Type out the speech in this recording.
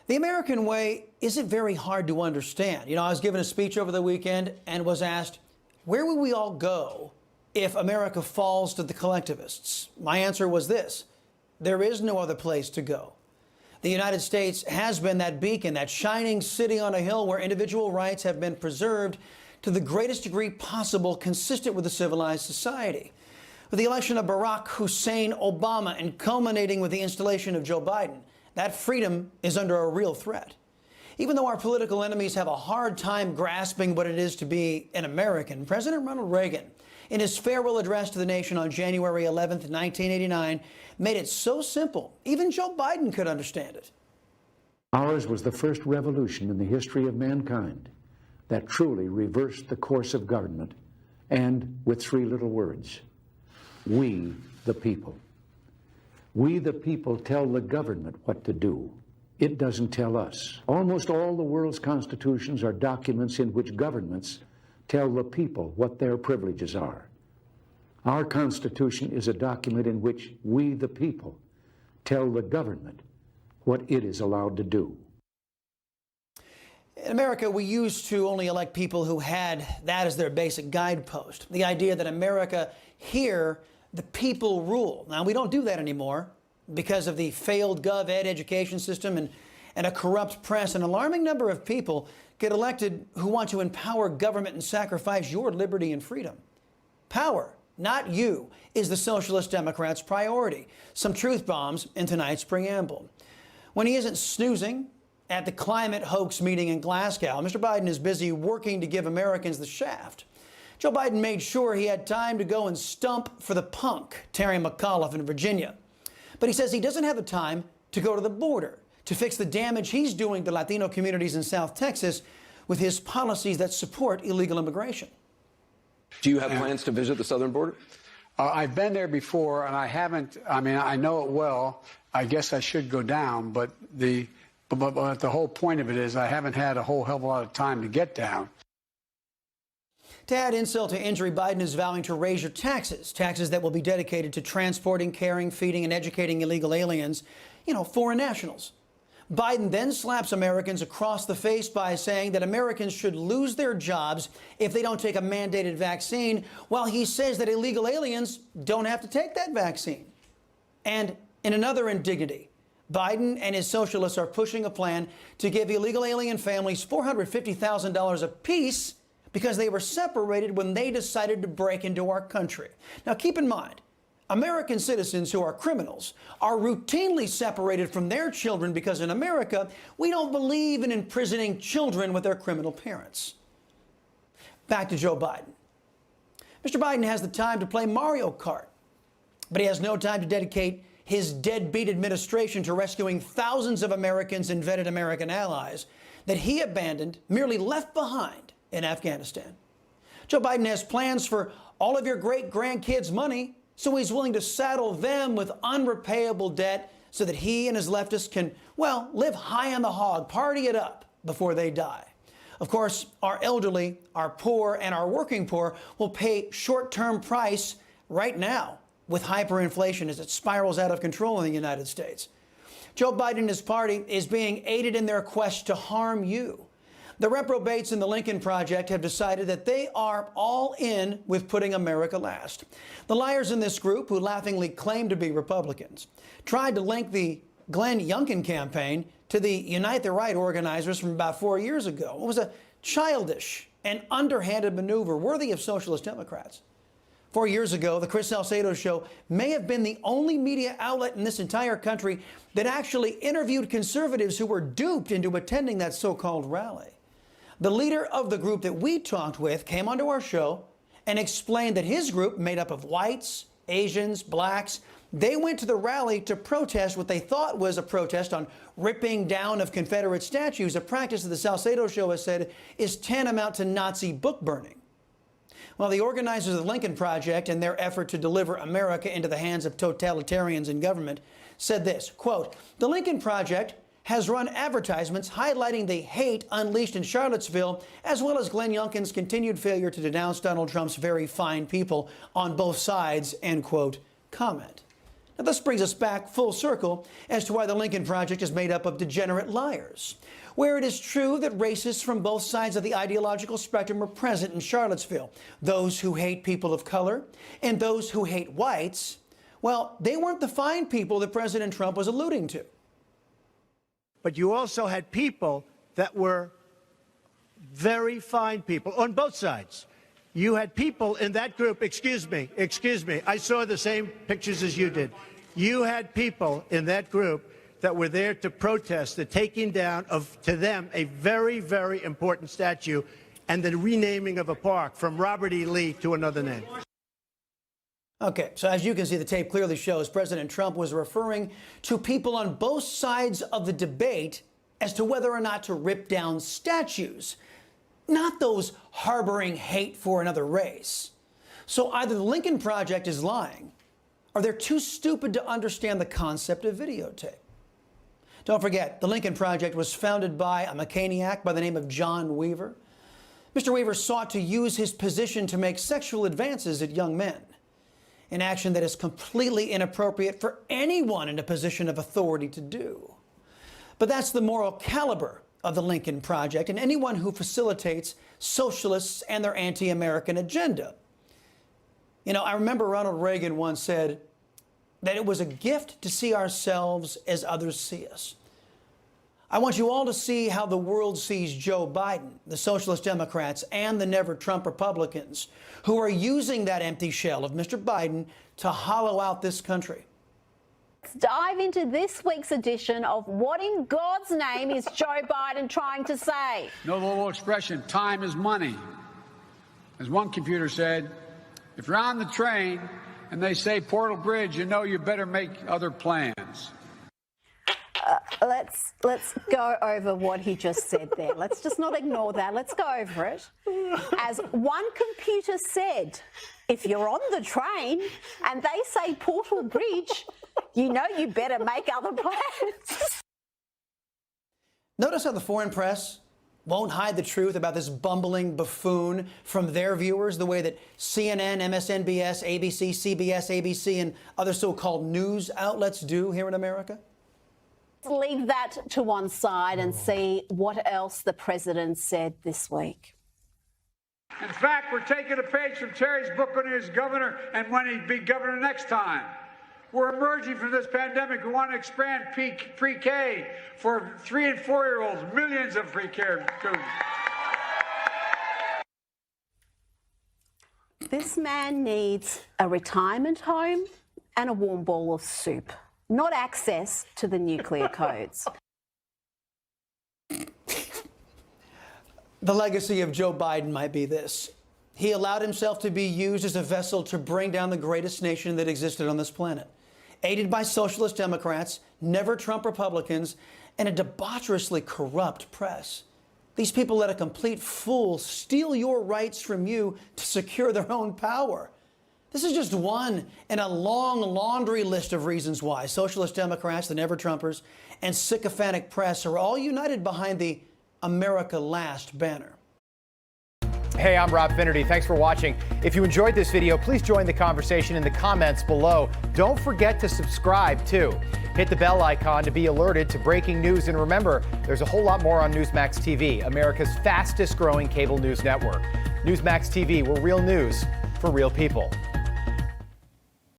The American way isn't very hard to understand. You know, I was given a speech over the weekend and was asked, where would we all go if America falls to the collectivists? My answer was this: there is no other place to go. The United States has been that beacon, that shining city on a hill where individual rights have been preserved to the greatest degree possible, consistent with a civilized society. With the election of Barack Hussein Obama and culminating with the installation of Joe Biden, that freedom is under a real threat. Even though our political enemies have a hard time grasping what it is to be an American, President Ronald Reagan, in his farewell address to the nation on January 11th, 1989, made it so simple, even Joe Biden could understand it. Ours was the first revolution in the history of mankind that truly reversed the course of government, and with three little words: we the people. We the people tell the government what to do. It doesn't tell us. Almost all the world's constitutions are documents in which governments tell the people what their privileges are. Our Constitution is a document in which we the people tell the government what it is allowed to do. In America, we used to only elect people who had that as their basic guidepost. The idea that America, here, the people rule. Now, we don't do that anymore because of the failed gov-ed education system and a corrupt press. An alarming number of people get elected who want to empower government and sacrifice your liberty and freedom. Power, not you, is the Socialist Democrats' priority. Some truth bombs in tonight's preamble. When he isn't snoozing at the climate hoax meeting in Glasgow, Mr. Biden is busy working to give Americans the shaft. Joe Biden made sure he had time to go and stump for the punk, Terry McAuliffe in Virginia. But he says he doesn't have the time to go to the border to fix the damage he's doing to Latino communities in South Texas with his policies that support illegal immigration. Do you have plans to visit the southern border? I've been there before, and I haven't. I mean, I know it well. I guess I should go down, but the whole point of it is I haven't had a whole hell of a lot of time to get down. To add insult to injury, Biden is vowing to raise your taxes that will be dedicated to transporting, caring, feeding, and educating illegal aliens, foreign nationals. Biden then slaps Americans across the face by saying that Americans should lose their jobs if they don't take a mandated vaccine, while he says that illegal aliens don't have to take that vaccine. And in another indignity, Biden and his socialists are pushing a plan to give illegal alien families $450,000 apiece because they were separated when they decided to break into our country. Now, keep in mind, American citizens who are criminals are routinely separated from their children because in America, we don't believe in imprisoning children with their criminal parents. Back to Joe Biden. Mr. Biden has the time to play Mario Kart, but he has no time to dedicate his deadbeat administration to rescuing thousands of Americans and vetted American allies that he abandoned, merely left behind in Afghanistan. Joe Biden has plans for all of your great-grandkids' money, so he's willing to saddle them with unrepayable debt so that he and his leftists can, live high on the hog, party it up before they die. Of course, our elderly, our poor, and our working poor will pay short-term price right now with hyperinflation as it spirals out of control in the United States. Joe Biden and his party is being aided in their quest to harm you. The reprobates in the Lincoln Project have decided that they are all in with putting America last. The liars in this group, who laughingly claim to be Republicans, tried to link the Glenn Youngkin campaign to the Unite the Right organizers from about 4 years ago. It was a childish and underhanded maneuver worthy of socialist Democrats. 4 years ago, the Chris Salcedo Show may have been the only media outlet in this entire country that actually interviewed conservatives who were duped into attending that so-called rally. The leader of the group that we talked with came onto our show and explained that his group, made up of whites, Asians, blacks, they went to the rally to protest what they thought was a protest on ripping down of Confederate statues, a practice that the Salcedo Show has said is tantamount to Nazi book burning. Well, the organizers of the Lincoln Project, in their effort to deliver America into the hands of totalitarians in government, said this, quote, "The Lincoln Project has run advertisements highlighting the hate unleashed in Charlottesville, as well as Glenn Youngkin's continued failure to denounce Donald Trump's very fine people on both sides," end quote, comment. Now, this brings us back full circle as to why the Lincoln Project is made up of degenerate liars. Where it is true that racists from both sides of the ideological spectrum were present in Charlottesville, those who hate people of color and those who hate whites, well, they weren't the fine people that President Trump was alluding to. But you also had people that were very fine people on both sides. You had people in that group, excuse me, I saw the same pictures as you did. You had people in that group that were there to protest the taking down of, to them, a very, very important statue and the renaming of a park from Robert E. Lee to another name. Okay, so as you can see, the tape clearly shows President Trump was referring to people on both sides of the debate as to whether or not to rip down statues, not those harboring hate for another race. So either the Lincoln Project is lying, or they're too stupid to understand the concept of videotape. Don't forget, the Lincoln Project was founded by a McCaniac by the name of John Weaver. Mr. Weaver sought to use his position to make sexual advances at young men, an action that is completely inappropriate for anyone in a position of authority to do. But that's the moral caliber of the Lincoln Project and anyone who facilitates socialists and their anti-American agenda. You know, I remember Ronald Reagan once said that it was a gift to see ourselves as others see us. I want you all to see how the world sees Joe Biden, the Socialist Democrats, and the Never Trump Republicans, who are using that empty shell of Mr. Biden to hollow out this country. Let's dive into this week's edition of What in God's Name is Joe Biden trying to say? No little expression, time is money. As one computer said, if you're on the train and they say Portal Bridge, you know you better make other plans. Let's go over what he just said there. Let's just not ignore that. Let's go over it. As one computer said, if you're on the train and they say Portal Bridge, you know you better make other plans. Notice how the foreign press won't hide the truth about this bumbling buffoon from their viewers the way that CNN, MSNBS, ABC, CBS, ABC, and other so-called news outlets do here in America? Leave that to one side and see what else the president said this week. In fact, we're taking a page from Terry's book when he was governor and when he'd be governor next time. We're emerging from this pandemic. We want to expand pre-K for 3- and 4-year-olds, millions of pre-K students. This man needs a retirement home and a warm bowl of soup, not access to the nuclear codes. The legacy of Joe Biden might be this. He allowed himself to be used as a vessel to bring down the greatest nation that existed on this planet, aided by socialist Democrats, Never Trump Republicans, and a debaucherously corrupt press. These people let a complete fool steal your rights from you to secure their own power. This is just one in a long laundry list of reasons why socialist Democrats, the Never Trumpers, and sycophantic press are all united behind the America Last banner. Hey, I'm Rob Finnerty. Thanks for watching. If you enjoyed this video, please join the conversation in the comments below. Don't forget to subscribe, too. Hit the bell icon to be alerted to breaking news. And remember, there's a whole lot more on Newsmax TV, America's fastest growing cable news network. Newsmax TV, where real news for real people.